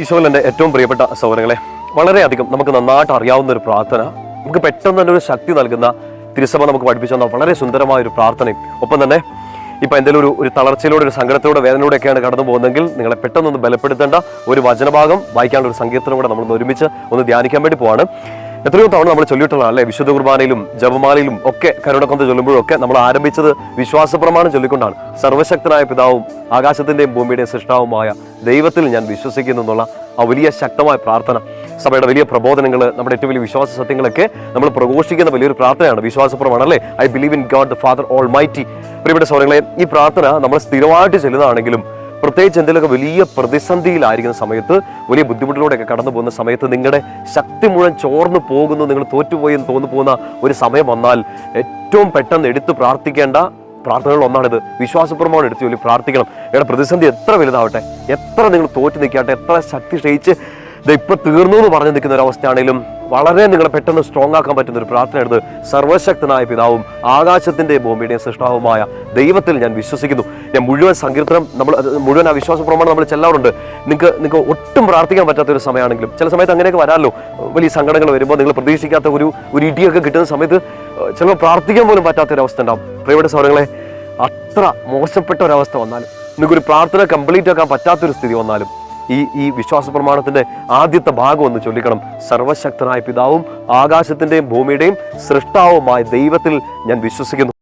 ഈശോയിൽ എൻ്റെ ഏറ്റവും പ്രിയപ്പെട്ട സഹോദരങ്ങളെ, വളരെയധികം നമുക്ക് നന്നായിട്ട് അറിയാവുന്ന ഒരു പ്രാർത്ഥന, നമുക്ക് പെട്ടെന്ന് തന്നെ ഒരു ശക്തി നൽകുന്ന തിരുസഭ നമുക്ക് പഠിപ്പിച്ചു തന്ന വളരെ സുന്ദരമായ ഒരു പ്രാർത്ഥനയും, ഒപ്പം തന്നെ ഇപ്പം എന്തെങ്കിലും ഒരു തളർച്ചയിലൂടെ, ഒരു സങ്കടത്തിലൂടെ, വേദനയിലൂടെയൊക്കെയാണ് കടന്നു പോകുന്നതെങ്കിൽ നിങ്ങളെ പെട്ടെന്നൊന്ന് ബലപ്പെടുത്തേണ്ട ഒരു വചനഭാഗം വായിക്കാനുള്ള ഒരു സങ്കീർത്തനം കൂടെ നമ്മളൊന്ന് ഒരുമിച്ച് ഒന്ന് ധ്യാനിക്കാൻ വേണ്ടി പോവാണ്. എത്രയോ തവണ നമ്മൾ ചൊല്ലിയിട്ടുള്ളതാണ് അല്ലേ? വിശുദ്ധ കുർബാനയിലും ജപമാലയിലും ഒക്കെ കരുണക്കൊന്ത ചൊല്ലുമ്പോഴും ഒക്കെ നമ്മൾ ആരംഭിച്ചത് വിശ്വാസപ്രമാണം ചൊല്ലിക്കൊണ്ടാണ്. സർവശക്തനായ പിതാവും ആകാശത്തിന്റെയും ഭൂമിയുടെയും സൃഷ്ടാവുമായ ദൈവത്തിൽ ഞാൻ വിശ്വസിക്കുന്നു എന്നുള്ള ആ വലിയ ശക്തമായ പ്രാർത്ഥന, സഭയുടെ വലിയ പ്രബോധനങ്ങൾ, നമ്മുടെ ഏറ്റവും വലിയ വിശ്വാസ സത്യങ്ങളൊക്കെ നമ്മൾ പ്രഘോഷിക്കുന്ന വലിയൊരു പ്രാർത്ഥനയാണ് വിശ്വാസപ്രമാണം അല്ലേ? I believe in God the father all mighty. പ്രിയപ്പെട്ട സഹോദരങ്ങളെ, ഈ പ്രാർത്ഥന നമ്മൾ സ്ഥിരമായിട്ട് ചെല്ലുന്നതാണെങ്കിലും പ്രത്യേകിച്ച് എന്തെങ്കിലുമൊക്കെ വലിയ പ്രതിസന്ധിയിലായിരിക്കുന്ന സമയത്ത്, വലിയ ബുദ്ധിമുട്ടിലൂടെയൊക്കെ കടന്നു പോകുന്ന സമയത്ത്, നിങ്ങളുടെ ശക്തി മുഴുവൻ ചോർന്നു പോകുന്നു, നിങ്ങൾ തോറ്റുപോയി എന്ന് തോന്നു പോകുന്ന ഒരു സമയം വന്നാൽ ഏറ്റവും പെട്ടെന്ന് എടുത്ത് പ്രാർത്ഥിക്കേണ്ട പ്രാർത്ഥനകൾ ഒന്നാണിത്. വിശ്വാസപ്രമാണം എടുത്ത് ചൊല്ലി പ്രാർത്ഥിക്കണം. നിങ്ങളുടെ പ്രതിസന്ധി എത്ര വലുതാവട്ടെ, എത്ര നിങ്ങൾ തോറ്റു നിൽക്കാട്ടെ, എത്ര ശക്തി ക്ഷയിച്ച് ഇപ്പൊ തീർന്നു എന്ന് പറഞ്ഞു നിൽക്കുന്ന ഒരു അവസ്ഥയാണെങ്കിലും വളരെ നിങ്ങളെ പെട്ടെന്ന് സ്ട്രോങ് ആക്കാൻ പറ്റുന്ന ഒരു പ്രാർത്ഥന എടുത്ത് സർവശക്തനായ പിതാവും ആകാശത്തിന്റെ ഭൂമിയുടെയും സൃഷ്ടാവുമായ ദൈവത്തിൽ ഞാൻ വിശ്വസിക്കുന്നു. ഞാൻ മുഴുവൻ സങ്കീർത്തനം മുഴുവൻ ആ വിശ്വാസ പ്രമാണം നമ്മൾ ചെല്ലാറുണ്ട്. നിങ്ങൾക്ക് ഒട്ടും പ്രാർത്ഥിക്കാൻ പറ്റാത്ത ഒരു സമയമാണെങ്കിലും, ചില സമയത്ത് അങ്ങനെയൊക്കെ വരാമല്ലോ, വലിയ സങ്കടങ്ങൾ വരുമ്പോൾ, നിങ്ങൾ പ്രതീക്ഷിക്കാത്ത ഒരു ഇടിയൊക്കെ കിട്ടുന്ന സമയത്ത് ചിലപ്പോൾ പ്രാർത്ഥിക്കാൻ പോലും പറ്റാത്തൊരവസ്ഥ ഉണ്ടാവും. പ്രിയപ്പെട്ട സഹോദരങ്ങളെ, അത്ര മോശപ്പെട്ട ഒരവസ്ഥ വന്നാലും, നിങ്ങൾക്കൊരു പ്രാർത്ഥന കംപ്ലീറ്റ് ആക്കാൻ പറ്റാത്തൊരു സ്ഥിതി വന്നാലും ഈ വിശ്വാസ പ്രമാണത്തിന്റെ ആദ്യത്തെ ഭാഗം ഒന്ന് ചൊല്ലിക്കണം. സർവശക്തനായ പിതാവും ആകാശത്തിന്റെയും ഭൂമിയുടെയും സൃഷ്ടാവുമായ ദൈവത്തിൽ ഞാൻ വിശ്വസിക്കുന്നു.